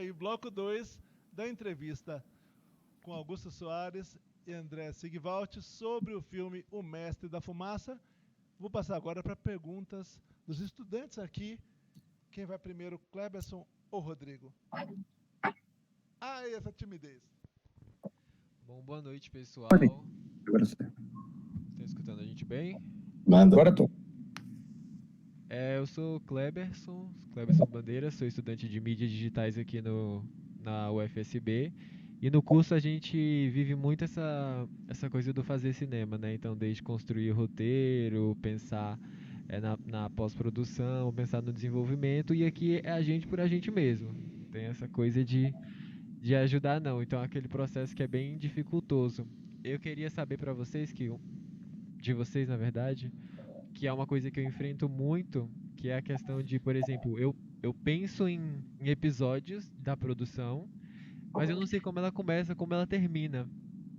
aí bloco 2 da entrevista com Augusto Soares e André Sigvalt sobre o filme O Mestre da Fumaça. Vou passar agora para perguntas dos estudantes aqui. Quem vai primeiro, Cleberson ou Rodrigo? Essa timidez. Bom, boa noite, pessoal. Agora sim. Estão escutando a gente bem? Manda. Agora tô. Eu sou Cleberson Bandeira, sou estudante de mídias digitais aqui na UFSB. E no curso a gente vive muito essa coisa do fazer cinema, né? Então, desde construir o roteiro, pensar na pós-produção, pensar no desenvolvimento. E aqui é a gente por a gente mesmo. Tem essa coisa de ajudar, não. Então, aquele processo que é bem dificultoso. Eu queria saber para vocês, de vocês, na verdade, que é uma coisa que eu enfrento muito, que é a questão de, por exemplo, eu penso em episódios da produção, mas eu não sei como ela começa, como ela termina.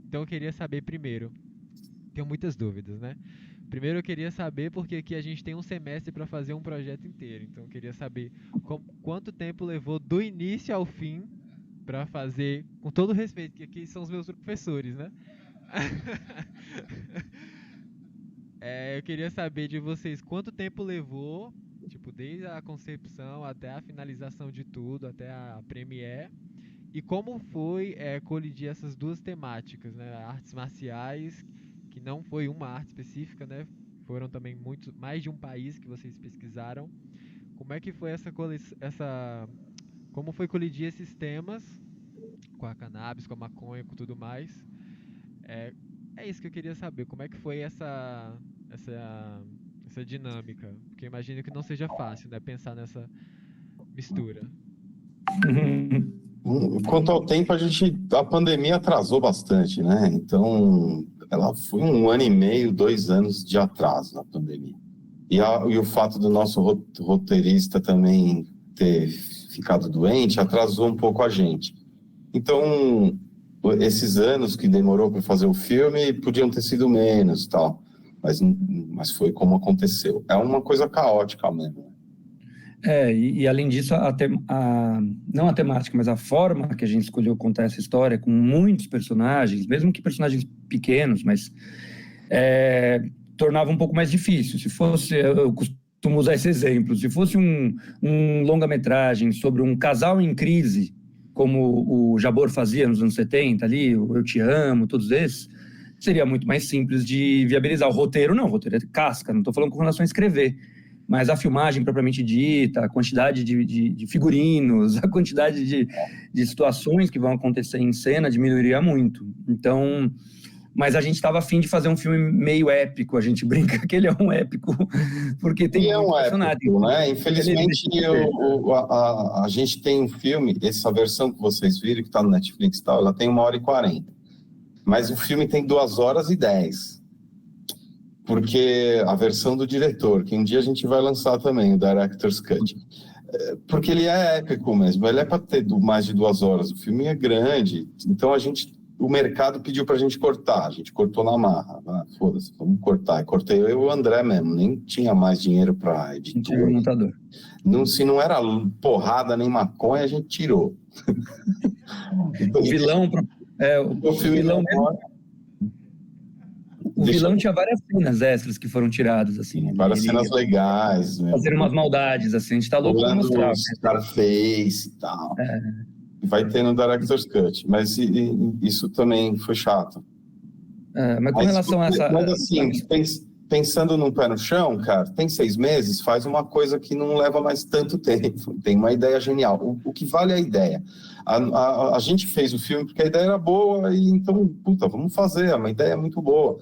Então eu queria saber primeiro. Tenho muitas dúvidas, né? Primeiro eu queria saber porque aqui a gente tem um semestre para fazer um projeto inteiro. Então eu queria saber quanto tempo levou do início ao fim para fazer, com todo respeito, que aqui são os meus professores, né? Eu queria saber de vocês quanto tempo levou, tipo, desde a concepção até a finalização de tudo, até a premiere, e como foi colidir essas duas temáticas, né? Artes marciais, que não foi uma arte específica, né? Foram também mais de um país que vocês pesquisaram. Como é que foi como foi colidir esses temas com a cannabis, com a maconha, com tudo mais? É isso que eu queria saber, como é que foi essa dinâmica? Porque eu imagino que não seja fácil, né, pensar nessa mistura. Quanto ao tempo, a pandemia atrasou bastante, né? Então, ela foi 1 ano e meio, 2 anos de atraso na pandemia. E o fato do nosso roteirista também ter ficado doente atrasou um pouco a gente. Então, esses anos que demorou para fazer o filme podiam ter sido menos, tal. Mas foi como aconteceu. É uma coisa caótica mesmo. E além disso, não a temática, mas a forma que a gente escolheu contar essa história, com muitos personagens, mesmo que personagens pequenos, mas tornava um pouco mais difícil. Se fosse, eu costumo usar esse exemplo, se fosse um longa-metragem sobre um casal em crise, como o Jabor fazia nos anos 70, ali, o Eu Te Amo, todos esses, seria muito mais simples de viabilizar. O roteiro é casca, não estou falando com relação a escrever, mas a filmagem propriamente dita, a quantidade de figurinos, a quantidade de situações que vão acontecer em cena diminuiria muito. Então, mas a gente estava afim de fazer um filme meio épico, a gente brinca que ele é um épico, porque tem um épico, né? Infelizmente, a gente tem um filme, essa versão que vocês viram, que está no Netflix e tal, ela tem 1h40, mas o filme tem 2h10. Porque a versão do diretor, que um dia a gente vai lançar também, o Director's Cut, porque ele é épico mesmo, ele é para ter mais de 2 horas, o filme é grande, então o mercado pediu pra gente cortar, a gente cortou na marra, foda-se, vamos cortar, cortei eu e o André mesmo, nem tinha mais dinheiro pra editor. Se não era porrada nem maconha, a gente tirou. O vilão... O vilão tinha várias cenas extras que foram tiradas, assim. Várias cenas legais. Fazer umas maldades, assim. A gente tá louco pra mostrar. Scarface e tal. Vai ter no Director's Cut. Mas isso também foi chato. Mas com relação a essa... Mas assim, pensando no pé no chão, cara, tem 6 meses, faz uma coisa que não leva mais tanto tempo. Tem uma ideia genial. O que vale é a ideia. A gente fez o filme porque a ideia era boa e então, vamos fazer. É uma ideia muito boa.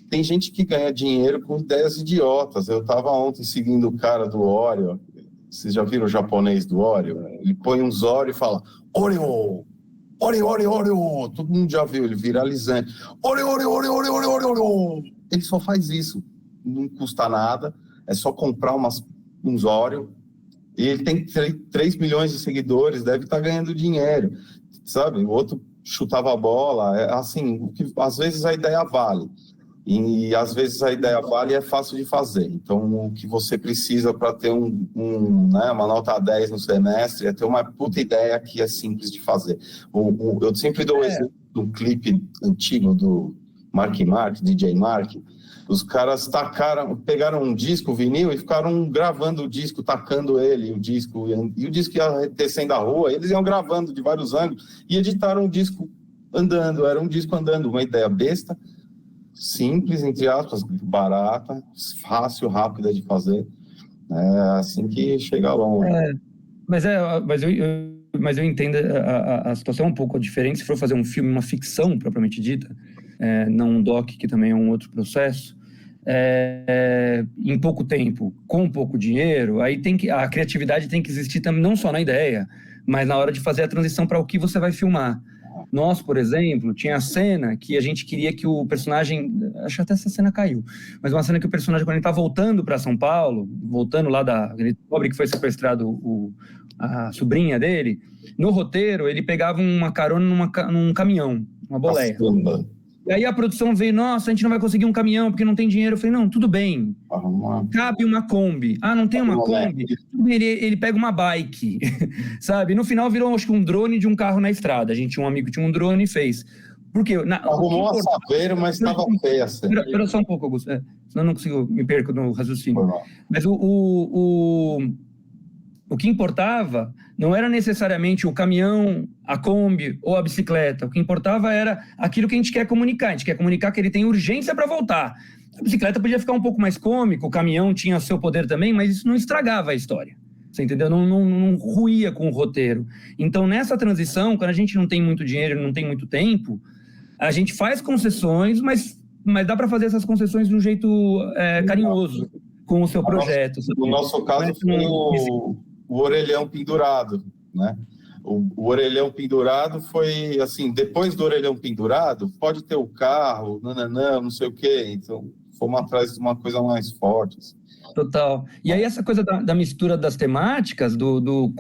Tem gente que ganha dinheiro com ideias idiotas. Eu estava ontem seguindo o cara do Oreo. Vocês já viram o japonês do Oreo? Ele põe um Oreo e fala Oreo, Oreo, Oreo, Oreo. Todo mundo já viu, ele viralizante. Oreo, Oreo, Oreo, Oreo, Oreo, Oreo. Ele só faz isso. Não custa nada. É só comprar uns Oreo. E ele tem 3 milhões de seguidores, deve estar ganhando dinheiro. Sabe? O outro chutava a bola. Assim, às vezes a ideia vale. E às vezes a ideia vale e é fácil de fazer. Então, o que você precisa para ter né, uma nota 10 no semestre é ter uma puta ideia que é simples de fazer. Eu sempre dou o exemplo do clipe antigo do DJ Mark. Os caras pegaram um disco vinil e ficaram gravando o disco, tacando ele, o disco ia descendo a rua, eles iam gravando de vários ângulos e editaram o disco andando, era um disco andando, uma ideia besta, simples, entre aspas, barata, fácil, rápida de fazer. É assim que chega longe. Mas eu entendo a situação um pouco diferente. Se for fazer um filme, uma ficção propriamente dita, não um doc, que também é um outro processo, em pouco tempo, com pouco dinheiro, aí a criatividade tem que existir também, não só na ideia, mas na hora de fazer a transição para o que você vai filmar. Nós, por exemplo, tinha a cena que a gente queria que o personagem... Acho que até essa cena caiu. Mas uma cena que o personagem, quando ele tá voltando para São Paulo, voltando lá ele descobre que foi sequestrado a sobrinha dele, no roteiro, ele pegava uma carona num caminhão, uma boleia. E aí a produção veio, nossa, a gente não vai conseguir um caminhão porque não tem dinheiro. Eu falei, não, tudo bem. Cabe uma Kombi. Ah, não tem uma Kombi? Ele pega uma bike, sabe? No final virou, acho que um drone de um carro na estrada. A gente tinha um amigo que tinha um drone e fez. Por quê? Arrumou a saber, mas estava feia. Espera só um pouco, Augusto. Senão eu não consigo, me perco no raciocínio. Mas o que importava não era necessariamente o caminhão, a Kombi ou a bicicleta. O que importava era aquilo que a gente quer comunicar. A gente quer comunicar que ele tem urgência para voltar. A bicicleta podia ficar um pouco mais cômico, o caminhão tinha seu poder também, mas isso não estragava a história. Você entendeu? Não ruía com o roteiro. Então, nessa transição, quando a gente não tem muito dinheiro, não tem muito tempo, a gente faz concessões, mas dá para fazer essas concessões de um jeito carinhoso com o seu projeto. No nosso caso, foi o orelhão pendurado, né? O orelhão pendurado foi, assim, depois do orelhão pendurado, pode ter o carro, não sei o quê. Então, fomos atrás de uma coisa mais forte. Assim. Total. E aí essa coisa da mistura das temáticas do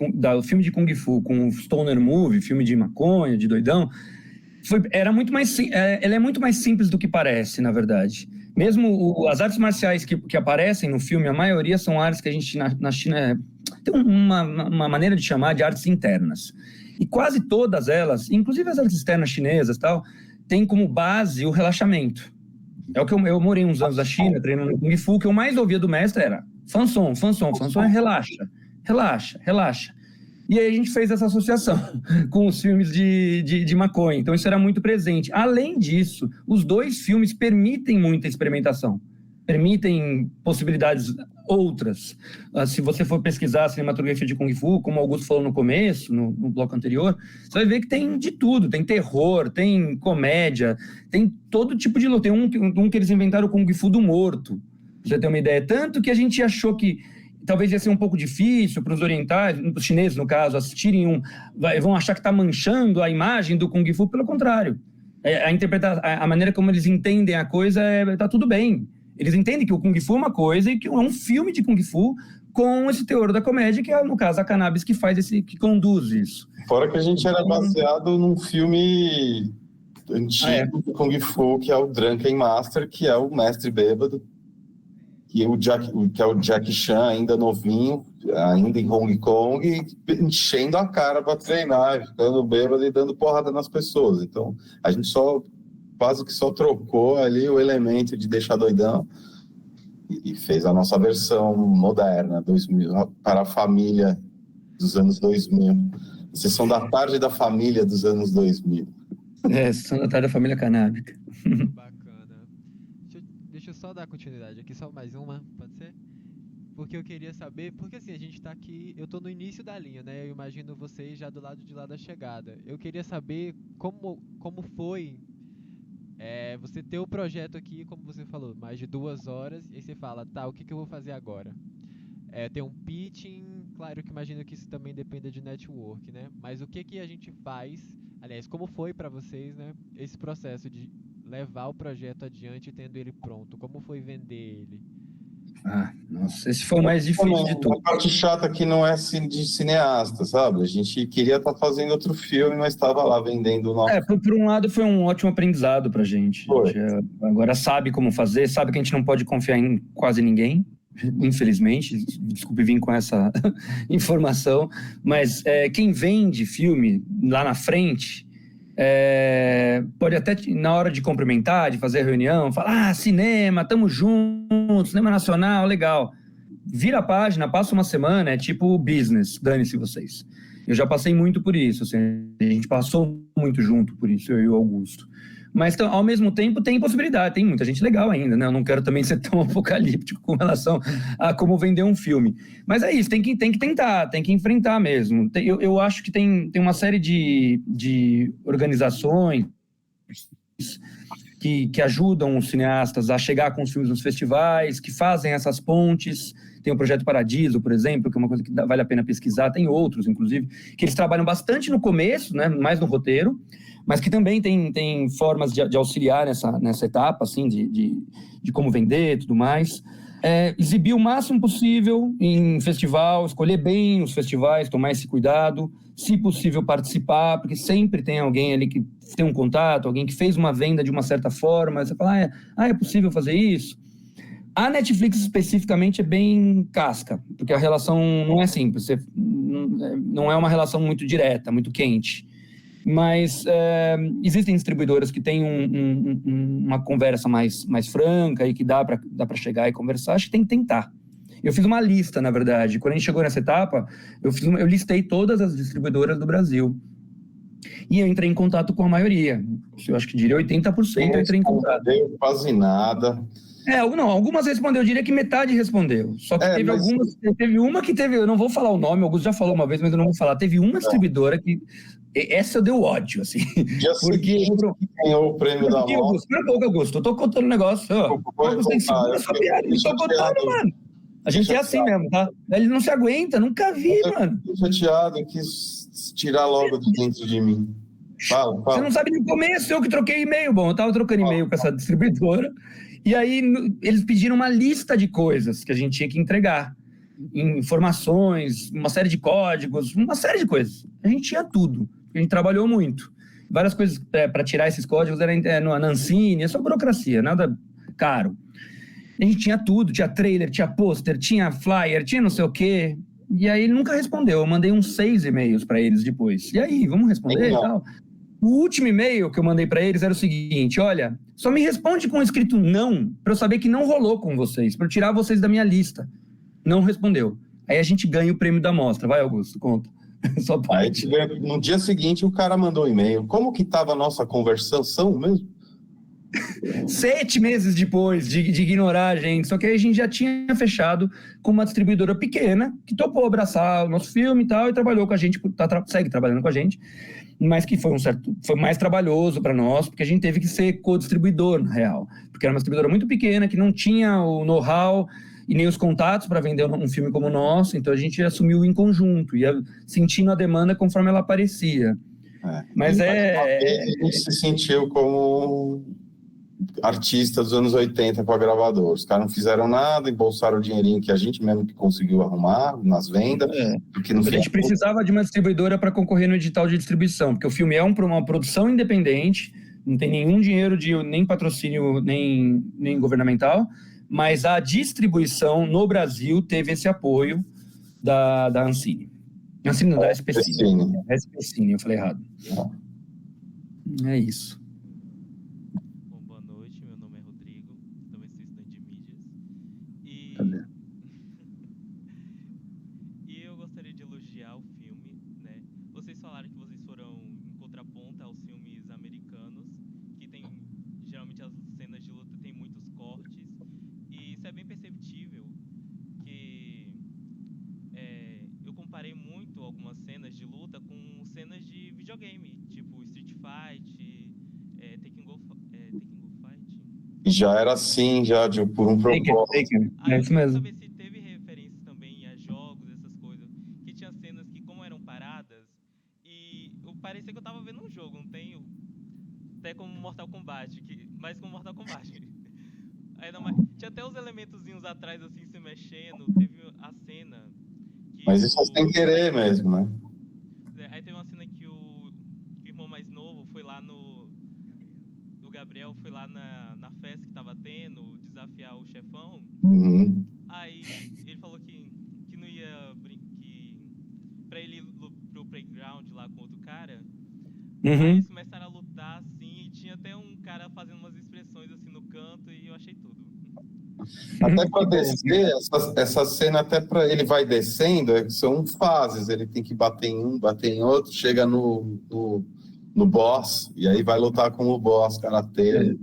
filme de Kung Fu com o Stoner Movie, filme de maconha, de doidão, ela é muito mais simples do que parece, na verdade. Mesmo as artes marciais que aparecem no filme, a maioria são artes que a gente na China tem uma maneira de chamar de artes internas. E quase todas elas, inclusive as artes externas chinesas, tem como base o relaxamento. É o que eu morei uns anos na China, treinando no Kung Fu, que eu mais ouvia do mestre era Fanson é relaxa. E aí a gente fez essa associação com os filmes de maconha. Então isso era muito presente. Além disso, os dois filmes permitem muita experimentação. Permitem possibilidades outras. Se você for pesquisar a cinematografia de Kung Fu, como o Augusto falou no começo, no bloco anterior, você vai ver que tem de tudo. Tem terror, tem comédia, tem todo tipo de luta. Tem um que eles inventaram, o Kung Fu do morto. Pra você ter uma ideia. Tanto que a gente achou que talvez ia ser um pouco difícil para os orientais, os chineses, no caso, assistirem vão achar que está manchando a imagem do Kung Fu. Pelo contrário. A maneira como eles entendem a coisa está tudo bem. Eles entendem que o Kung Fu é uma coisa e que é um filme de Kung Fu com esse teor da comédia, que é, no caso, a Cannabis que que conduz isso. Fora que a gente era baseado num filme antigo do Kung Fu, que é o Drunken Master, que é o mestre bêbado, que é o Jackie Chan, ainda novinho, ainda em Hong Kong, enchendo a cara para treinar, ficando bêbado e dando porrada nas pessoas. Então, a gente quase que só trocou ali o elemento de deixar doidão e fez a nossa versão moderna, 2000, para a família dos anos 2000. Sessão da tarde da família dos anos 2000. Sessão da tarde da família canábica. Bacana. Deixa eu só dar continuidade aqui, só mais uma, pode ser? Porque eu queria saber, porque assim, a gente tá aqui, eu tô no início da linha, né? Eu imagino vocês já do lado de lá da chegada. Eu queria saber como foi você ter o projeto aqui, como você falou, mais de 2 horas, e aí você fala, tá, o que eu vou fazer agora? Tem um pitching, claro que imagino que isso também dependa de network, né? Mas o que a gente faz, aliás, como foi pra vocês, né? Esse processo de levar o projeto adiante tendo ele pronto, como foi vender ele? Nossa, esse foi o mais difícil de tudo. A parte chata que não é de cineasta, sabe? A gente queria estar fazendo outro filme, mas estava lá vendendo o nosso. Por um lado foi um ótimo aprendizado pra gente. A Foi. gente agora sabe como fazer, sabe que a gente não pode confiar em quase ninguém, infelizmente. Desculpe vir com essa informação, mas quem vende filme lá na frente pode até, na hora de cumprimentar, de fazer reunião, falar, cinema, tamo junto, cinema nacional, legal. Vira a página, passa uma semana, é tipo business, dane-se vocês. Eu já passei muito por isso, assim, a gente passou muito junto por isso, eu e o Augusto. Mas, ao mesmo tempo, tem possibilidade, tem muita gente legal ainda, né? Eu não quero também ser tão apocalíptico com relação a como vender um filme. Mas é isso, tem que tentar, tem que enfrentar mesmo. Eu acho que tem uma série de organizações que ajudam os cineastas a chegar com os filmes nos festivais, que fazem essas pontes. Tem o Projeto Paradiso, por exemplo, que é uma coisa que vale a pena pesquisar. Tem outros, inclusive, que eles trabalham bastante no começo, né? Mais no roteiro, mas que também tem formas de auxiliar nessa etapa, assim, de como vender e tudo mais. Exibir o máximo possível em festival, escolher bem os festivais, tomar esse cuidado, se possível participar, porque sempre tem alguém ali que tem um contato, alguém que fez uma venda de uma certa forma, você fala, é possível fazer isso? A Netflix especificamente é bem casca, porque a relação não é simples, não é uma relação muito direta, muito quente. Mas existem distribuidoras que têm uma conversa mais franca e que dá para chegar e conversar. Acho que tem que tentar. Eu fiz uma lista, na verdade. Quando a gente chegou nessa etapa, eu listei todas as distribuidoras do Brasil. E eu entrei em contato com a maioria. Eu acho que diria 80% eu entrei em contato. Não quase nada. Não, algumas respondeu, eu diria que metade respondeu. Só que teve algumas. Teve uma que teve. Eu não vou falar o nome, o Augusto já falou uma vez, mas eu não vou falar. Teve uma distribuidora que. Essa eu deu ódio, assim. Porque ganhou o prêmio da Augusto, não é pouco, Augusto. Eu tô contando um negócio. Augusto tem segura sua piada. Eu tô contando, mano. A gente é assim mesmo, tá? Ele não se aguenta, nunca vi, mano. Eu tô chateado, eu quis tirar logo de dentro de mim. Fala. Você não sabe nem começo, eu que troquei e-mail. Bom, eu tava trocando e-mail com essa distribuidora. E aí eles pediram uma lista de coisas que a gente tinha que entregar. Informações, uma série de códigos, uma série de coisas. A gente tinha tudo. A gente trabalhou muito. Várias coisas para tirar esses códigos era na Ancine, é só burocracia, nada caro. A gente tinha tudo, tinha trailer, tinha pôster, tinha flyer, tinha não sei o quê. E aí ele nunca respondeu. Eu mandei uns 6 e-mails para eles depois. E aí, vamos responder e tal? O último e-mail que eu mandei para eles era o seguinte: olha, só me responde com escrito não, para eu saber que não rolou com vocês, para eu tirar vocês da minha lista. Não respondeu. Aí a gente ganha o prêmio da mostra. Vai, Augusto, conta. Só parte. Aí, no dia seguinte, o cara mandou um e-mail. Como que estava a nossa conversação mesmo? 7 meses depois de ignorar a gente. Só que aí a gente já tinha fechado com uma distribuidora pequena que topou abraçar o nosso filme e tal, e trabalhou com a gente, segue trabalhando com a gente, mas que foi mais trabalhoso para nós, porque a gente teve que ser co-distribuidor, na real. Porque era uma distribuidora muito pequena, que não tinha o know-how e nem os contatos para vender um filme como o nosso, então a gente assumiu em conjunto, ia sentindo a demanda conforme ela aparecia. Mas a gente se sentiu como artista dos anos 80 com a gravadora. Os caras não fizeram nada, embolsaram o dinheirinho que a gente mesmo que conseguiu arrumar nas vendas. Porque a gente precisava de uma distribuidora para concorrer no edital de distribuição, porque o filme é uma produção independente, não tem nenhum dinheiro nem patrocínio, nem governamental, mas a distribuição no Brasil teve esse apoio da Ancine. Ancine não, da SPCine. SPCine, eu falei errado. É isso. Bom, boa noite, meu nome é Rodrigo, também sou estudante de mídias. Cadê? E eu gostaria de elogiar o filme, né? Vocês falaram que vocês foram em contraponto aos filmes americanos, que tem, geralmente as cenas de luta tem muitos cortes, e isso é bem perceptível, que eu comparei muito algumas cenas de luta com cenas de videogame, tipo Street Fight, Tekken Go Fight. E já era assim, já por um propósito. É isso mesmo. Saber se teve referências também a jogos, essas coisas, que tinha cenas que, como eram paradas, e parecia que eu tava vendo um jogo, não tenho? Até como Mortal Kombat, mais como Mortal Kombat. Tinha até os elementozinhos atrás, assim, você mexendo, teve a cena que Mas isso é sem querer mesmo, né? Aí teve uma cena que o irmão mais novo foi lá o Gabriel foi lá na festa que tava tendo, desafiar o chefão. Uhum. Aí ele falou que não ia que pra ele ir pro playground lá com outro cara. Aí Uhum. eles começaram a lutar assim, e tinha até um cara fazendo umas expressões assim no canto, e eu achei tudo. Até para descer, essa cena, até para ele vai descendo, são fases. Ele tem que bater em um, bater em outro, chega no boss, e aí vai lutar com o boss, karatê.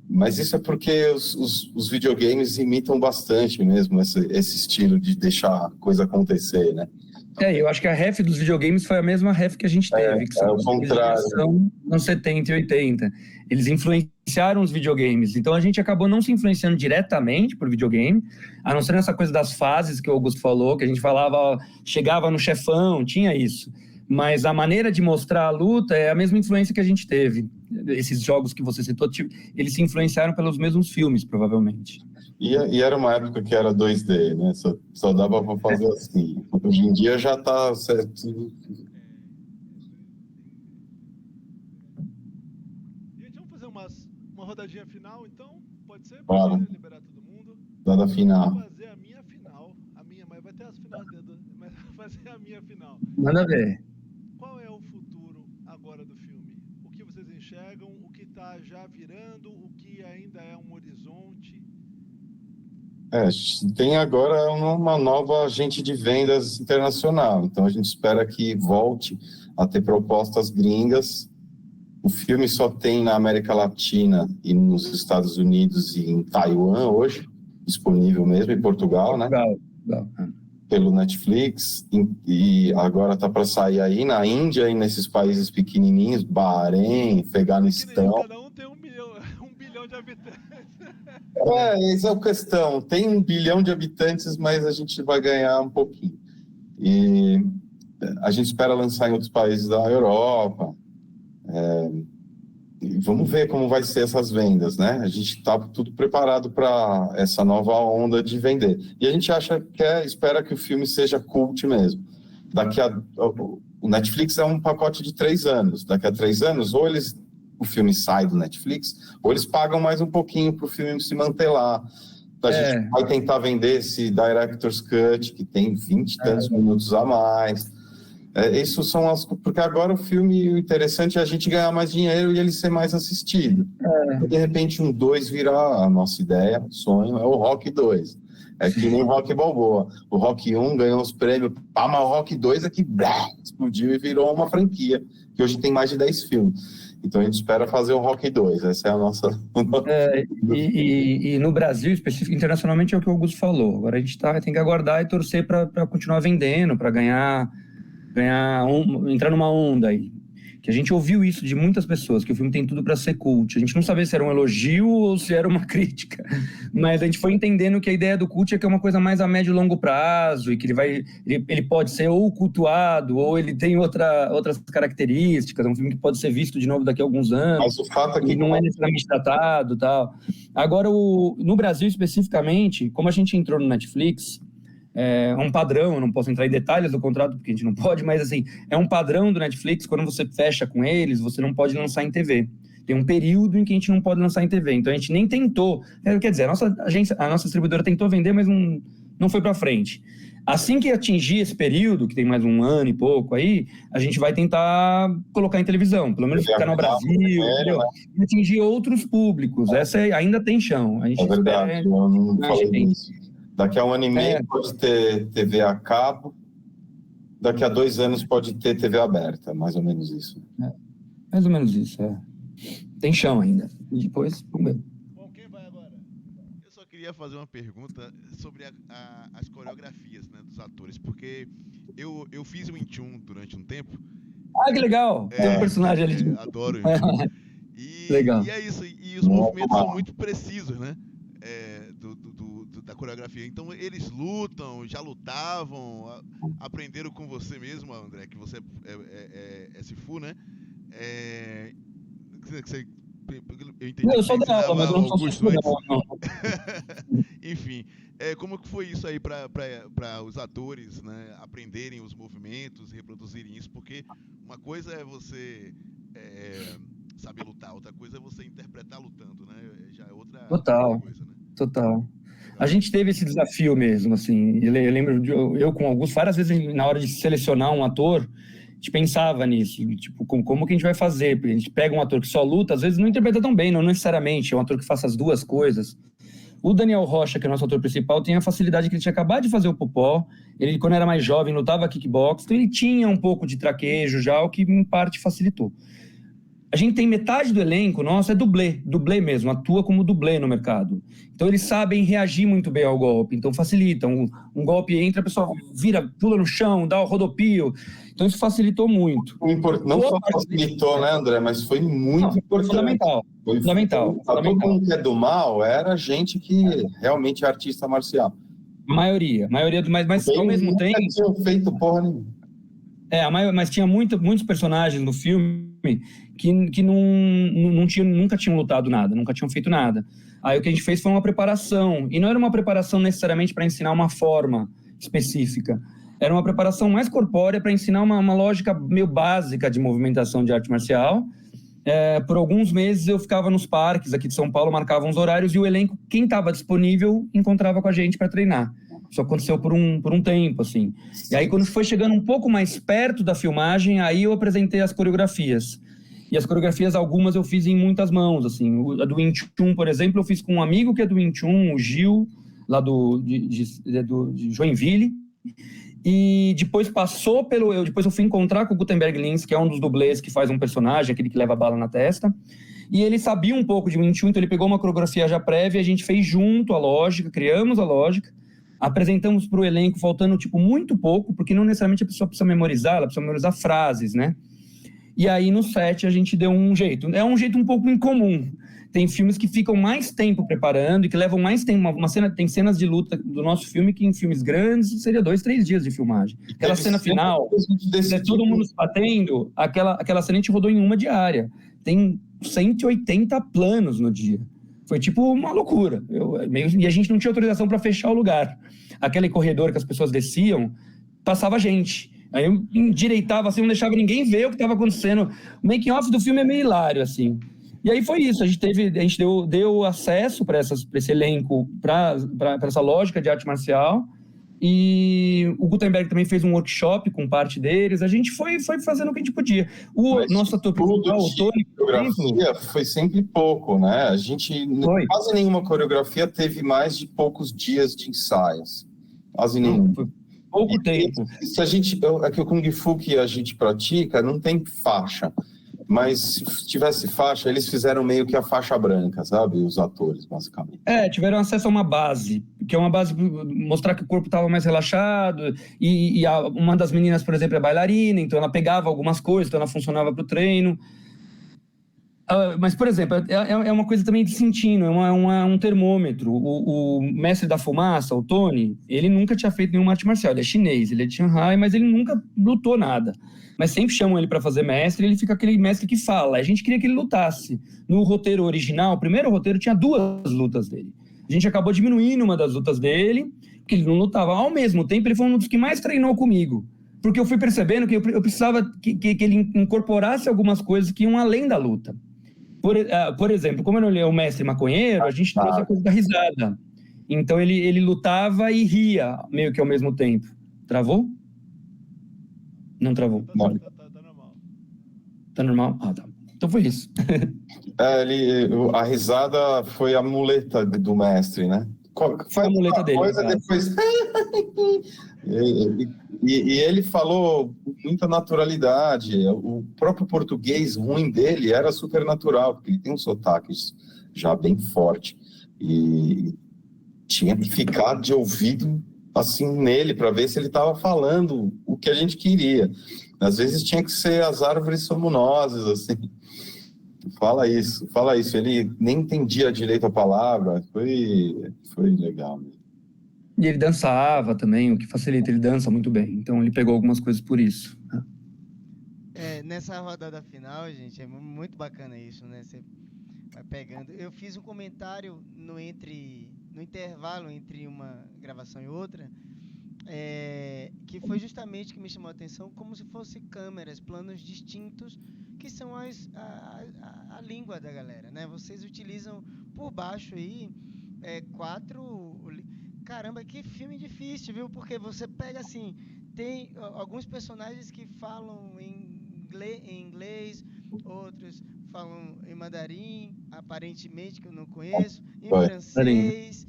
Mas isso é porque os videogames imitam bastante mesmo esse estilo de deixar a coisa acontecer, né? Eu acho que a ref dos videogames foi a mesma ref que a gente teve, que são o contrário. nos 70 e 80. Eles influenciaram os videogames, então a gente acabou não se influenciando diretamente por videogame, a não ser nessa coisa das fases que o Augusto falou, que a gente falava, ó, chegava no chefão, tinha isso. Mas a maneira de mostrar a luta é a mesma influência que a gente teve. Esses jogos que você citou, eles se influenciaram pelos mesmos filmes, provavelmente. E era uma época que era 2D, né? Só dava para fazer assim. Hoje em dia já está certo. Gente, vamos fazer uma rodadinha final, então? Pode ser? Bora. Pode liberar todo mundo. Da final. Vou fazer a minha final. Mas vai ter as finais dentro. Mas vou fazer a minha final. Manda ver. Qual é o futuro agora do filme? O que vocês enxergam? O que está já virando? O que ainda é um horizonte? Tem agora uma nova agente de vendas internacional, então a gente espera que volte a ter propostas gringas. O filme só tem na América Latina e nos Estados Unidos e em Taiwan hoje, disponível mesmo, em Portugal, né? Legal. Pelo Netflix, e agora tá para sair aí na Índia e nesses países pequenininhos, Bahrein, Afeganistão. Cada um tem 1 bilhão de habitantes. Essa é a questão. Tem 1 bilhão de habitantes, mas a gente vai ganhar um pouquinho. E a gente espera lançar em outros países da Europa. E vamos ver como vai ser essas vendas, né? A gente está tudo preparado para essa nova onda de vender. E a gente espera que o filme seja cult mesmo. O Netflix é um pacote de 3 anos. Daqui a 3 anos, o filme sai do Netflix, ou eles pagam mais um pouquinho para o filme se manter lá. A gente vai tentar vender esse Director's Cut, que tem 20 e tantos minutos a mais. Isso são porque agora o filme, o interessante é a gente ganhar mais dinheiro e ele ser mais assistido. De repente, um 2 virar a nossa ideia, sonho, é o Rock 2. É que nem Rock Balboa. O Rock 1 ganhou os prêmios, mas o Rock 2 é que explodiu e virou uma franquia, que hoje tem mais de 10 filmes. Então a gente espera fazer o Rock 2, essa é a nossa... E no Brasil, internacionalmente, é o que o Augusto falou. Agora a gente tem que aguardar e torcer para continuar vendendo, para entrar numa onda aí. Que a gente ouviu isso de muitas pessoas, que o filme tem tudo para ser cult. A gente não sabia se era um elogio ou se era uma crítica, mas a gente foi entendendo que a ideia do cult é que é uma coisa mais a médio e longo prazo, e que ele pode ser ou cultuado, ou ele tem outras características, é um filme que pode ser visto de novo daqui a alguns anos, mas o fato é que não é necessariamente tratado e tal. Agora, no Brasil especificamente, como a gente entrou no Netflix, é um padrão, eu não posso entrar em detalhes do contrato porque a gente não pode, mas assim, é um padrão do Netflix, quando você fecha com eles, você não pode lançar em TV. Tem um período em que a gente não pode lançar em TV, então a gente nem tentou, quer dizer, a nossa distribuidora tentou vender, mas não foi para frente. Assim que atingir esse período, que tem mais 1 ano e pouco aí, a gente vai tentar colocar em televisão, pelo menos ficar no Brasil, e atingir outros públicos. Essa ainda tem chão. A gente verdade, eu não falei disso. Daqui a 1 ano e meio pode ter TV a cabo, daqui a 2 anos pode ter TV aberta, mais ou menos isso. Mais ou menos isso, Tem chão ainda. E depois, vamos ver. Bom, quem vai agora? Eu só queria fazer uma pergunta sobre as coreografias, né, dos atores, porque eu fiz o Wing Chun durante um tempo. Ah, que legal! Tem um personagem ali. Adoro o Wing Chun. Legal. E é isso, e os movimentos são muito precisos, né? Da coreografia. Então eles lutam, já lutavam, aprenderam com você mesmo, André, que você é Sifu, né? Eu sou da aula, mas eu não sou Sifu, não. Enfim, como que foi isso aí para os atores, né, aprenderem os movimentos, reproduzirem isso? Porque uma coisa é você saber lutar, outra coisa é você interpretar lutando, né? Já é outra Total, coisa, né? total. A gente teve esse desafio mesmo, assim. Eu lembro de eu com o Augusto, várias vezes na hora de selecionar um ator, a gente pensava nisso, tipo, como que a gente vai fazer? Porque a gente pega um ator que só luta, às vezes não interpreta tão bem, não necessariamente, é um ator que faça as duas coisas. O Daniel Rocha, que é o nosso ator principal, tem a facilidade que ele tinha acabado de fazer o Popó, ele, quando era mais jovem, lutava kickbox, então ele tinha um pouco de traquejo já, o que em parte facilitou. A gente tem metade do elenco nosso é dublê mesmo, atua como dublê no mercado. Então eles sabem reagir muito bem ao golpe, então facilita. Um golpe entra, a pessoa vira, pula no chão, dá o rodopio. Então isso facilitou muito. Não só facilitou, né, André, mas foi muito importante. Fundamental. Fundamental. Todo mundo que é do mal era gente que realmente é artista marcial. Maioria mas ao mesmo tempo... Não tinham feito porra nenhuma. Mas tinha muitos personagens no filme que nunca tinham lutado nada, nunca tinham feito nada. Aí o que a gente fez foi uma preparação, e não era uma preparação necessariamente para ensinar uma forma específica, era uma preparação mais corpórea para ensinar uma lógica meio básica de movimentação de arte marcial. Por alguns meses eu ficava nos parques aqui de São Paulo, marcava uns horários, e o elenco, quem estava disponível, encontrava com a gente para treinar. Isso aconteceu por um tempo, assim. E aí, quando foi chegando um pouco mais perto da filmagem, aí eu apresentei as coreografias. E as coreografias, algumas eu fiz em muitas mãos, assim. A do Wing Chun, por exemplo, eu fiz com um amigo que é do Wing Chun, o Gil, lá de Joinville. E depois depois eu fui encontrar com o Gutenberg Lins, que é um dos dublês que faz um personagem, aquele que leva bala na testa. E ele sabia um pouco de Wing Chun, então ele pegou uma coreografia já prévia, a gente fez junto a lógica, criamos a lógica, apresentamos para o elenco, faltando muito pouco, porque não necessariamente a pessoa precisa memorizar, ela precisa memorizar frases, né? E aí no set a gente deu um jeito. É um jeito um pouco incomum. Tem filmes que ficam mais tempo preparando e que levam mais tempo. Tem cenas de luta do nosso filme que em filmes grandes seria 2-3 dias de filmagem. Aquela cena final, todo mundo se batendo, aquela cena a gente rodou em uma diária. Tem 180 planos no dia. Foi uma loucura. E a gente não tinha autorização para fechar o lugar. Aquele corredor que as pessoas desciam, passava gente. Aí eu endireitava assim, não deixava ninguém ver o que estava acontecendo. O making-off do filme é meio hilário, assim. E aí foi isso, a gente deu acesso para esse elenco, para essa lógica de arte marcial. E o Gutenberg também fez um workshop com parte deles. A gente foi fazendo o que a gente podia. Nosso ator principal, o Tony, coreografia foi sempre pouco, né? A gente, quase nenhuma coreografia teve mais de poucos dias de ensaios. Quase nenhum. Pouco tempo. Aqui o Kung Fu que a gente pratica não tem faixa. Mas se tivesse faixa, eles fizeram meio que a faixa branca, sabe? Os atores, basicamente. Tiveram acesso a uma base, que é uma base para mostrar que o corpo estava mais relaxado. Uma das meninas, por exemplo, é bailarina, então ela pegava algumas coisas, então ela funcionava para o treino. Mas, por exemplo, é uma coisa também de sentindo, é um termômetro. O mestre da fumaça, o Tony, ele nunca tinha feito nenhuma arte marcial. Ele é chinês, ele é de Shanghai, mas ele nunca lutou nada. Mas sempre chamam ele para fazer mestre, ele fica aquele mestre que fala. A gente queria que ele lutasse. No roteiro original, o primeiro roteiro tinha 2 lutas dele. A gente acabou diminuindo uma das lutas dele, porque ele não lutava. Ao mesmo tempo, ele foi um dos que mais treinou comigo. Porque eu fui percebendo que eu precisava que ele incorporasse algumas coisas que iam além da luta. Por exemplo, como ele é o mestre maconheiro, a gente trouxe a coisa da risada. Então ele lutava e ria, meio que ao mesmo tempo. Travou? Não travou. Tá normal. Tá normal? Tá. Então foi isso. A risada foi a muleta do mestre, né? Foi a muleta dele. Coisa depois... E ele falou com muita naturalidade. O próprio português ruim dele era super natural, porque ele tem um sotaque já bem forte. E tinha que ficar de ouvido assim nele para ver se ele estava falando o que a gente queria. Às vezes tinha que ser as árvores somos nós, assim. Fala isso. Ele nem entendia direito a palavra. Foi legal mesmo. E ele dançava também, o que facilita, ele dança muito bem. Então ele pegou algumas coisas por isso. Nessa rodada final, gente, é muito bacana isso, né? vai pegando. Eu fiz um comentário no intervalo entre uma gravação e outra, que foi justamente que me chamou a atenção, como se fossem câmeras, planos distintos, que são a língua da galera, né? Vocês utilizam por baixo aí 4... Caramba, que filme difícil, viu? Porque você pega assim, tem alguns personagens que falam em inglês, outros falam em mandarim, aparentemente, que eu não conheço, em francês,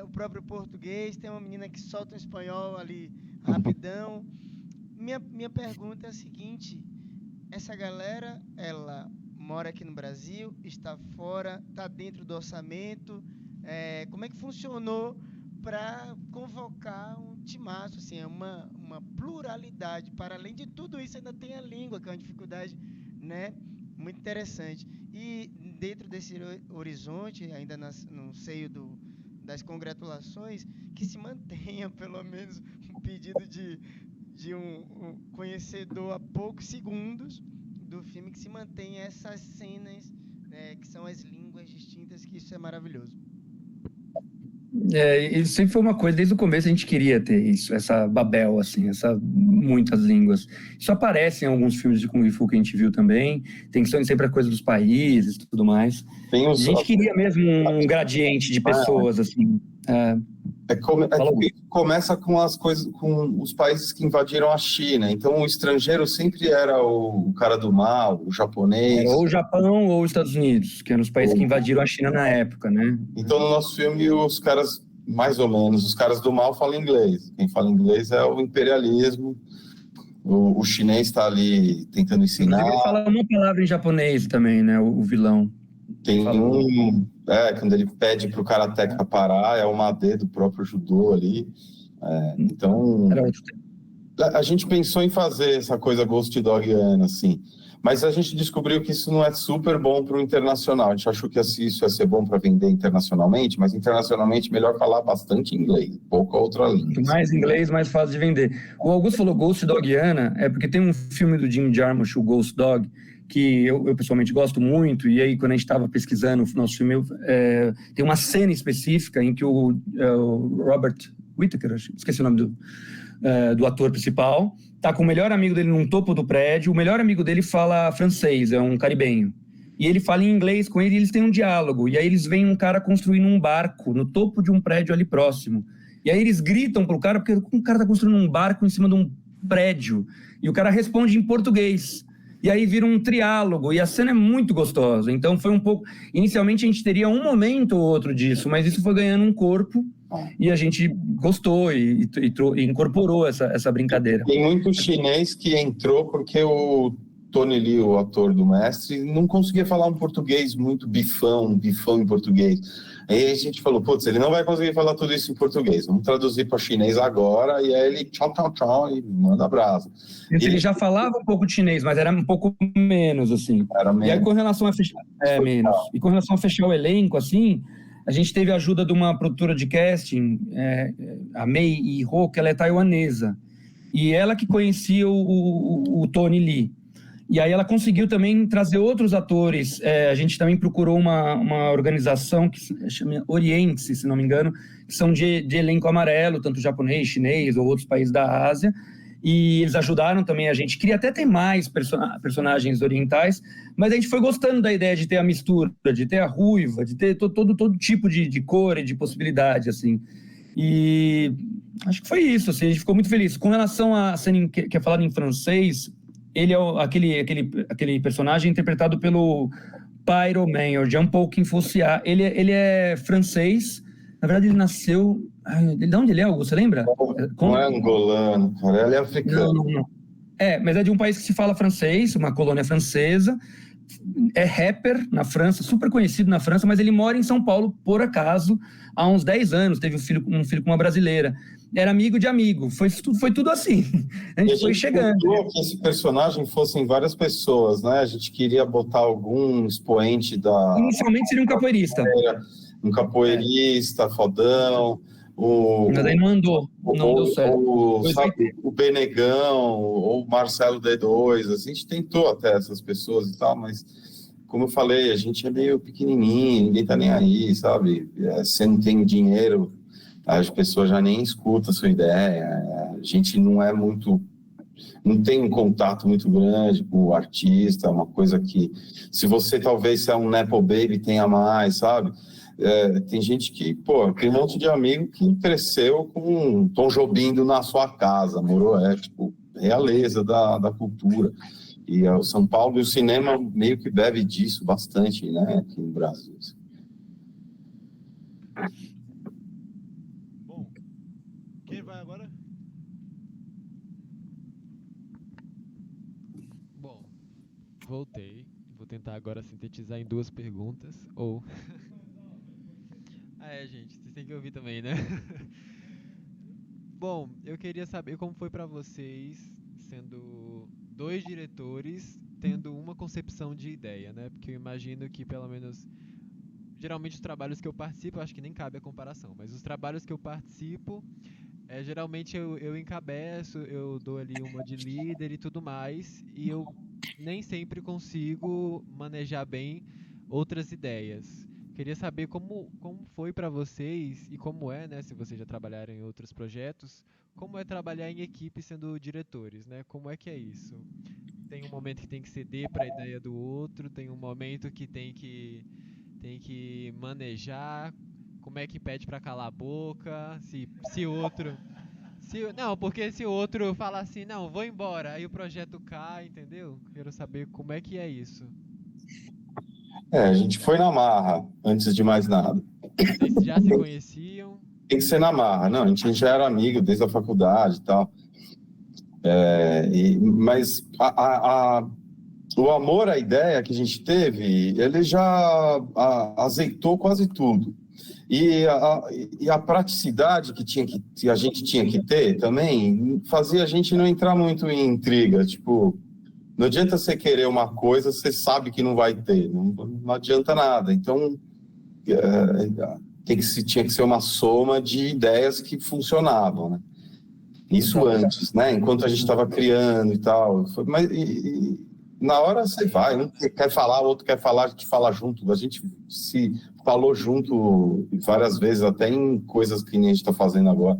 o próprio português, tem uma menina que solta um espanhol ali rapidão. Minha pergunta é a seguinte: essa galera, ela mora aqui no Brasil, está fora, está dentro do orçamento, como é que funcionou para convocar um timaço, assim, uma pluralidade? Para além de tudo isso, ainda tem a língua, que é uma dificuldade, né, muito interessante. E dentro desse horizonte, ainda no seio das congratulações, que se mantenha pelo menos um pedido de um conhecedor a poucos segundos do filme, que se mantenha essas cenas, que são as línguas distintas, que isso é maravilhoso. Isso sempre foi uma coisa, desde o começo a gente queria ter isso, essa Babel, assim, muitas línguas. Isso aparece em alguns filmes de Kung Fu que a gente viu também, tem sempre a coisa dos países e tudo mais. A gente queria mesmo um gradiente de pessoas, assim. Começa com as coisas, com os países que invadiram a China. Então o estrangeiro sempre era o cara do mal, o japonês. Ou o Japão ou os Estados Unidos, que eram os países que invadiram a China na época, né? Então no nosso filme os caras, mais ou menos, os caras do mal falam inglês. Quem fala inglês é o imperialismo. O chinês está ali tentando ensinar. Ele fala uma palavra em japonês também, né? O vilão. Tem quando ele pede pro karateca parar, é o Made do próprio judô ali. Então, a gente pensou em fazer essa coisa Ghost Dogiana, assim, mas a gente descobriu que isso não é super bom para o internacional. A gente achou que isso ia ser bom para vender internacionalmente, mas internacionalmente melhor falar bastante inglês, pouca outra língua. Quanto mais inglês, mais fácil de vender. O Augusto falou Ghost Dogiana, porque tem um filme do Jim Jarmusch, o Ghost Dog, que eu pessoalmente gosto muito, e aí quando a gente estava pesquisando o nosso filme, tem uma cena específica em que o Robert Whittaker, esqueci o nome do ator principal, tá com o melhor amigo dele num topo do prédio, o melhor amigo dele fala francês, é um caribenho, e ele fala em inglês com ele e eles têm um diálogo, e aí eles veem um cara construindo um barco no topo de um prédio ali próximo, e aí eles gritam pro cara, porque o cara tá construindo um barco em cima de um prédio, e o cara responde em português. E aí vira um triálogo, e a cena é muito gostosa. Então foi um pouco... Inicialmente a gente teria um momento ou outro disso, mas isso foi ganhando um corpo, e a gente gostou e incorporou essa brincadeira. Tem muito chinês que entrou porque o Tony Lee, o ator do mestre, não conseguia falar um português muito bifão em português. Aí a gente falou, ele não vai conseguir falar tudo isso em português, vamos traduzir para chinês agora, e aí ele tchau, e manda brasa. Ele já falava um pouco de chinês, mas era um pouco menos, assim. Era menos. E aí com relação a fechar... menos. E com relação a fechar o elenco, assim, a gente teve a ajuda de uma produtora de casting, a Mei Yi-ho, que ela é taiwanesa. E ela que conhecia o Tony Lee. E aí ela conseguiu também trazer outros atores. A gente também procurou uma organização que se chama Oriente, se não me engano, que são de elenco amarelo, tanto japonês, chinês ou outros países da Ásia. E eles ajudaram também a gente. Queria até ter mais personagens orientais, mas a gente foi gostando da ideia de ter a mistura, de ter a ruiva, de ter todo tipo de cor e de possibilidade, assim. E acho que foi isso, assim, a gente ficou muito feliz. Com relação à cena que é falada em francês... Ele é aquele personagem interpretado pelo Pyro Man, o Jean-Paul Kinfossiat. Ele é francês. Na verdade, ele nasceu... de onde ele é, Augusto? Você lembra? Não é angolano, cara. Ele é africano. Não. Mas é de um país que se fala francês, uma colônia francesa. É rapper na França, super conhecido na França, mas ele mora em São Paulo, por acaso, há uns 10 anos. Teve um filho com uma brasileira. Era amigo de amigo, foi tudo assim. A gente foi chegando. Que esse personagem fossem várias pessoas, né? A gente queria botar algum expoente da... Inicialmente seria um capoeirista. Um capoeirista, fodão. Mas aí não deu certo. O Benegão, ou o Marcelo D2, assim, a gente tentou até essas pessoas e tal, mas como eu falei, a gente é meio pequenininho, ninguém tá nem aí, sabe? Você não tem dinheiro, as pessoas já nem escutam a sua ideia, a gente não é muito... Não tem um contato muito grande com o artista, uma coisa que, se você talvez é um Nepo Baby, tenha mais, sabe? Tem gente que, pô, tem um monte de amigo que cresceu com Tom Jobim na sua casa, morou, tipo, realeza da cultura. E o São Paulo e o cinema meio que bebe disso bastante, né, aqui no Brasil. Bom, quem vai agora? Bom, voltei. Vou tentar agora sintetizar em 2 perguntas, ou... gente, vocês têm que ouvir também, né? Bom, eu queria saber como foi pra vocês, sendo 2 diretores, tendo uma concepção de ideia, né? Porque eu imagino que, pelo menos, geralmente os trabalhos que eu participo, eu acho que nem cabe a comparação, mas os trabalhos que eu participo, geralmente eu encabeço, eu dou ali uma de líder e tudo mais, e eu nem sempre consigo manejar bem outras ideias. Queria saber como foi para vocês e como é, né, se vocês já trabalharam em outros projetos, como é trabalhar em equipe sendo diretores, né? Como é que é isso? Tem um momento que tem que ceder para a ideia do outro, tem um momento que tem que manejar, como é que pede para calar a boca, se outro não, porque se o outro fala assim, não, vou embora, aí o projeto cai, entendeu? Quero saber como é que é isso. A gente foi na marra, antes de mais nada. Vocês já se conheciam? Tem que ser na marra. Não, a gente já era amigo desde a faculdade e tal. Mas o amor à ideia que a gente teve, ele já azeitou quase tudo. E a praticidade que a gente tinha que ter também fazia a gente não entrar muito em intriga. Tipo, não adianta você querer uma coisa, você sabe que não vai ter. Não adianta nada. Então, tinha que ser uma soma de ideias que funcionavam, né? Isso antes, né? Enquanto a gente estava criando e tal. Mas na hora você vai, um quer falar, o outro quer falar, a gente fala junto. A gente se falou junto várias vezes, até em coisas que nem a gente está fazendo agora,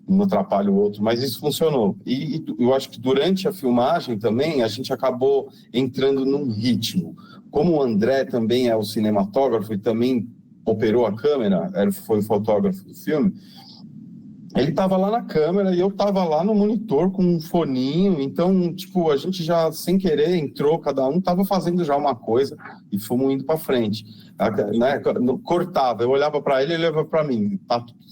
um atrapalha o outro, mas isso funcionou. E eu acho que durante a filmagem também, a gente acabou entrando num ritmo. Como o André também é o cinematógrafo e também operou a câmera, foi o fotógrafo do filme, ele estava lá na câmera e eu estava lá no monitor com um foninho, então, tipo, a gente já, sem querer, entrou, cada um estava fazendo já uma coisa e fomos indo para frente. Né? Cortava, eu olhava para ele, ele olhava para mim.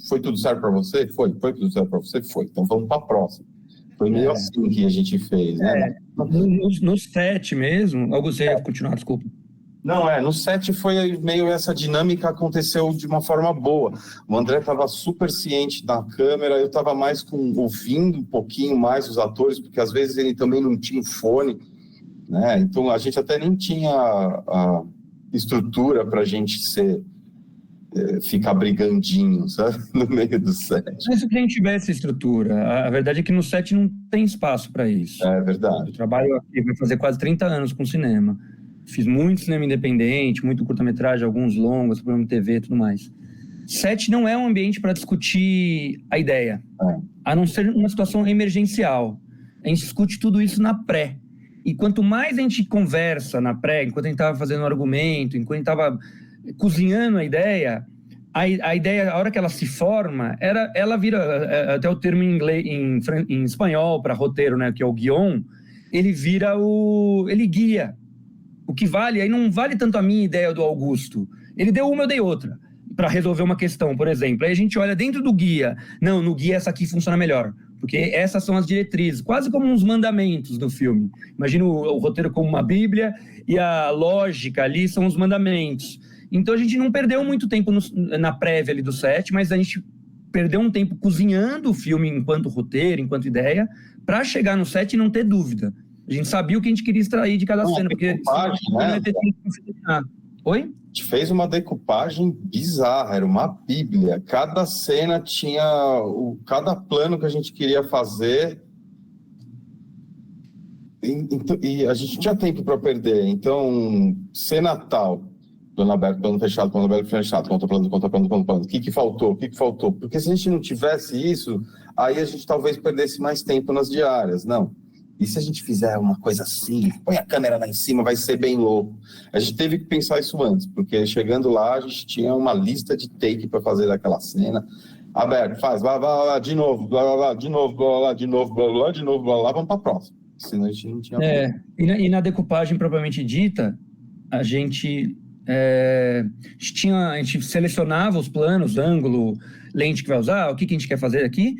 Foi tudo certo para você? Foi tudo certo para você? Foi. Então vamos para a próxima. Foi meio assim que a gente fez, né? No set mesmo, Augusto, você ia continuar, desculpa. Não, no set foi meio essa dinâmica, aconteceu de uma forma boa. O André estava super ciente da câmera, eu estava mais ouvindo um pouquinho mais os atores, porque às vezes ele também não tinha fone, né? Então a gente até nem tinha a estrutura para a gente ficar brigandinho, sabe? No meio do set. Mas se a gente tivesse estrutura, a verdade é que no set não tem espaço para isso. É verdade. Eu trabalho aqui, vai fazer quase 30 anos com cinema. Fiz muito cinema independente, muito curta-metragem, alguns longos, programa de TV e tudo mais. Set não é um ambiente para discutir a ideia, a não ser uma situação emergencial. A gente discute tudo isso na pré. E quanto mais a gente conversa na pré, enquanto a gente estava fazendo um argumento, enquanto a gente estava cozinhando a ideia, a hora que ela se forma, ela vira, até o termo em inglês, em espanhol para roteiro, né, que é o guion, ele guia. O que vale, aí não vale tanto a minha ideia do Augusto. Ele deu uma, eu dei outra, para resolver uma questão, por exemplo. Aí a gente olha dentro do guia. Não, no guia essa aqui funciona melhor, porque essas são as diretrizes, quase como uns mandamentos do filme. Imagina o roteiro como uma bíblia e a lógica ali são os mandamentos. Então a gente não perdeu muito tempo na prévia ali do set, mas a gente perdeu um tempo cozinhando o filme enquanto roteiro, enquanto ideia, para chegar no set e não ter dúvida. A gente sabia o que a gente queria extrair de cada cena, porque não ia ter tempo para terminar. Oi? A gente fez uma decupagem bizarra, era uma bíblia. Cada cena tinha cada plano que a gente queria fazer E a gente tinha tempo para perder. Então, ser Natal, plano aberto, plano fechado, conta plano. O que faltou? Porque se a gente não tivesse isso, aí a gente talvez perdesse mais tempo nas diárias. Não. E se a gente fizer uma coisa assim, põe a câmera lá em cima, vai ser bem louco. A gente teve que pensar isso antes, porque chegando lá, a gente tinha uma lista de take para fazer daquela cena. Aberto, faz, vai, de novo, de novo, vamos para a próxima. Senão a gente não tinha... E na decupagem propriamente dita, a gente selecionava os planos, ângulo, lente que vai usar, o que a gente quer fazer aqui,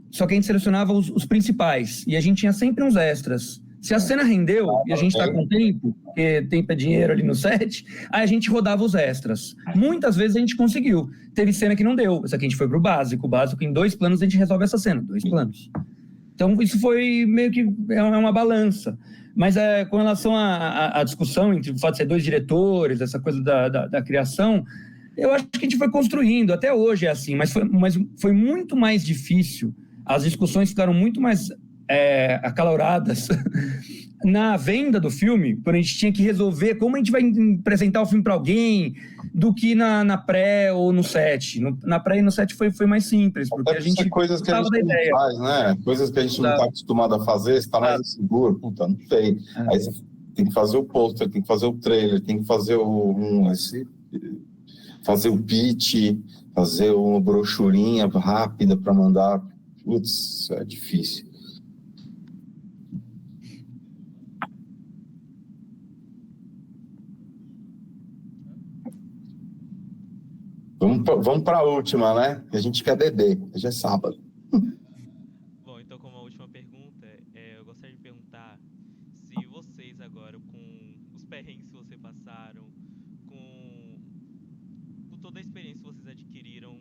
só que a gente selecionava os principais, e a gente tinha sempre uns extras. Se a cena rendeu, e a gente está com tempo, porque tempo é dinheiro ali no set, aí a gente rodava os extras. Muitas vezes a gente conseguiu. Teve cena que não deu, essa aqui a gente foi pro básico. O básico, em 2 planos, a gente resolve essa cena, 2 planos. Então, isso foi meio que uma balança. Mas com relação à discussão entre o fato de ser 2 diretores, essa coisa da criação, eu acho que a gente foi construindo, até hoje é assim, mas foi muito mais difícil, as discussões ficaram muito mais acaloradas na venda do filme, quando a gente tinha que resolver como a gente vai apresentar o filme para alguém, do que na pré ou no set. Na pré e no set foi mais simples, porque a gente coisas que a gente não faz, né? Coisas que a gente não está acostumado a fazer, você está mais inseguro, puta, não sei. Aí você tem que fazer o pôster, tem que fazer o trailer, tem que fazer fazer o pitch, fazer uma brochurinha rápida para mandar. Putz, é difícil. Vamos para a última, né? A gente quer beber. Hoje é sábado. Bom, então como a última pergunta, eu gostaria de perguntar se vocês agora, com os perrengues que vocês passaram, com toda a experiência que vocês adquiriram,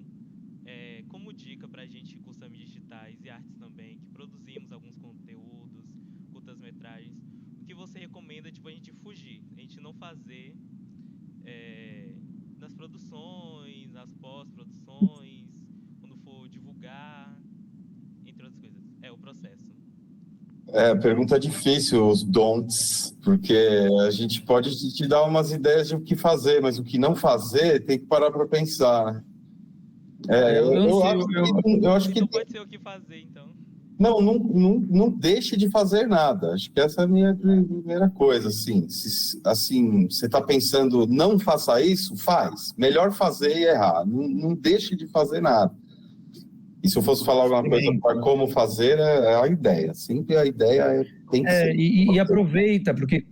como dica para a gente que cursa mídias digitais e artes também, que produzimos alguns conteúdos, curtas-metragens, o que você recomenda, tipo, a gente fugir, a gente não fazer nas produções, nas pós-produções, quando for divulgar, entre outras coisas. O processo. Pergunta difícil, os don'ts, porque a gente pode te dar umas ideias de o que fazer, mas o que não fazer tem que parar para pensar, né? Eu acho que não pode ser o que fazer, então. Não deixe de fazer nada. Acho que essa é a minha primeira coisa. Assim, você está pensando, não faça isso, faz. Melhor fazer e errar. Não deixe de fazer nada. E se eu fosse falar alguma coisa para como fazer, é a ideia. Sempre a ideia tem que ser. E aproveita, porque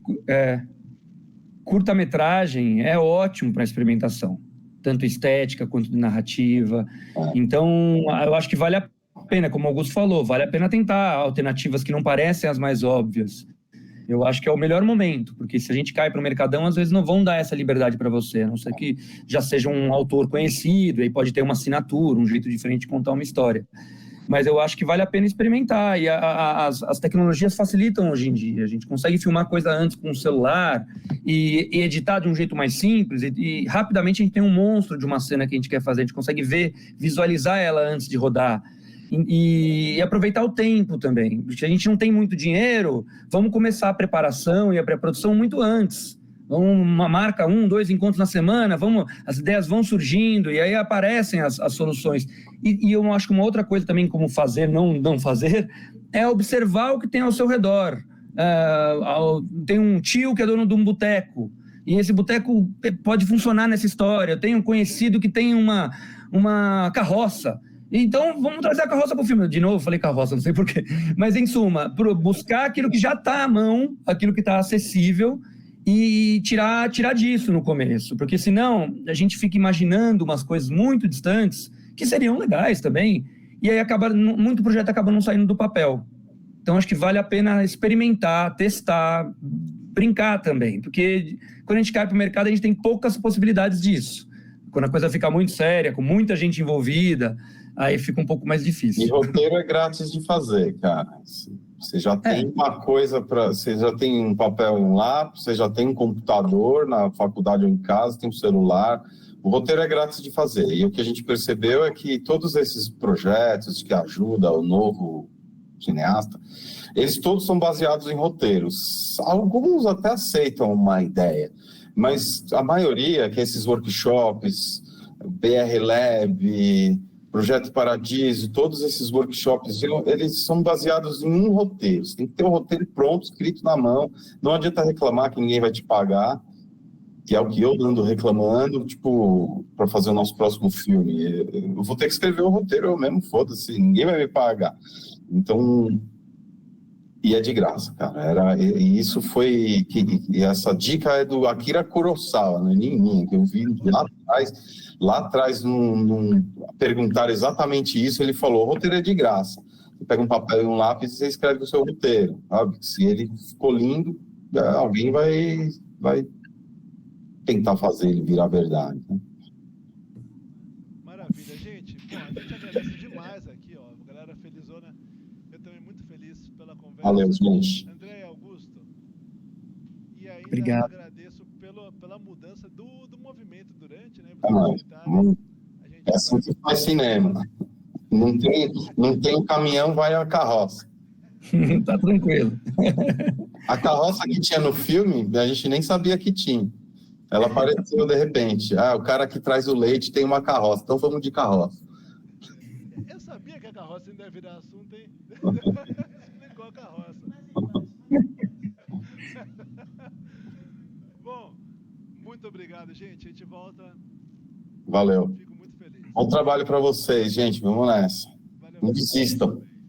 curta-metragem é ótimo para experimentação. Tanto estética quanto narrativa. Então, eu acho que vale a pena, como o Augusto falou, vale a pena tentar alternativas que não parecem as mais óbvias. Eu acho que é o melhor momento, porque se a gente cai para o mercadão, às vezes não vão dar essa liberdade para você, a não ser que já seja um autor conhecido, aí pode ter uma assinatura, um jeito diferente de contar uma história. Mas eu acho que vale a pena experimentar, e as tecnologias facilitam hoje em dia. A gente consegue filmar coisa antes com o celular e editar de um jeito mais simples, e rapidamente a gente tem um monstro de uma cena que a gente quer fazer, a gente consegue visualizar ela antes de rodar. E aproveitar o tempo também. Porque a gente não tem muito dinheiro, vamos começar a preparação e a pré-produção muito antes. Uma marca, 1, 2 encontros na semana, as ideias vão surgindo e aí aparecem as soluções. E eu acho que uma outra coisa também, como fazer, não fazer, é observar o que tem ao seu redor. Tem um tio que é dono de um boteco, e esse boteco pode funcionar nessa história. Eu tenho um conhecido que tem uma carroça. Então, vamos trazer a carroça para o filme. De novo, falei carroça, não sei porquê. Mas, em suma, buscar aquilo que já está à mão, aquilo que está acessível, e tirar disso no começo. Porque, senão, a gente fica imaginando umas coisas muito distantes, que seriam legais também, e aí muito projeto acaba não saindo do papel. Então, acho que vale a pena experimentar, testar, brincar também. Porque, quando a gente cai para o mercado, a gente tem poucas possibilidades disso. Quando a coisa fica muito séria, com muita gente envolvida, aí fica um pouco mais difícil. E roteiro é grátis de fazer, cara. Você já tem uma coisa você já tem um papel e um lápis, você já tem um computador na faculdade ou em casa, tem um celular. O roteiro é grátis de fazer. E o que a gente percebeu é que todos esses projetos que ajudam o novo cineasta, eles todos são baseados em roteiros. Alguns até aceitam uma ideia, mas a maioria, que é esses workshops, BR Lab, Projeto Paradiso, todos esses workshops, eles são baseados em um roteiro. Você tem que ter um roteiro pronto, escrito na mão. Não adianta reclamar que ninguém vai te pagar, que é o que eu ando reclamando, tipo, para fazer o nosso próximo filme. Eu vou ter que escrever o roteiro eu mesmo, foda-se, ninguém vai me pagar. Então, e é de graça, cara. E isso foi, e essa dica é do Akira Kurosawa, não é nem minha, que eu vi lá atrás, perguntaram exatamente isso, ele falou, o roteiro é de graça. Você pega um papel e um lápis e você escreve o seu roteiro, sabe? Se ele ficou lindo, alguém vai tentar fazer ele virar verdade, né? Maravilha, gente. Bom, a gente agradece demais aqui, ó. A galera felizona. Eu também muito feliz pela conversa. Valeu, gente. André e Augusto. E ainda Obrigado. agradeço pela mudança do movimento durante, né? É assim que faz cinema. Não tem caminhão, vai a carroça. Tá tranquilo. A carroça que tinha no filme, a gente nem sabia que tinha. Ela apareceu de repente. O cara que traz o leite tem uma carroça, então vamos de carroça. Eu sabia que a carroça ainda ia virar assunto, hein? Explicou a carroça. Bom, muito obrigado, gente. A gente volta. Valeu. Fico muito feliz. Bom trabalho para vocês, gente. Vamos nessa. Valeu. Não desistam.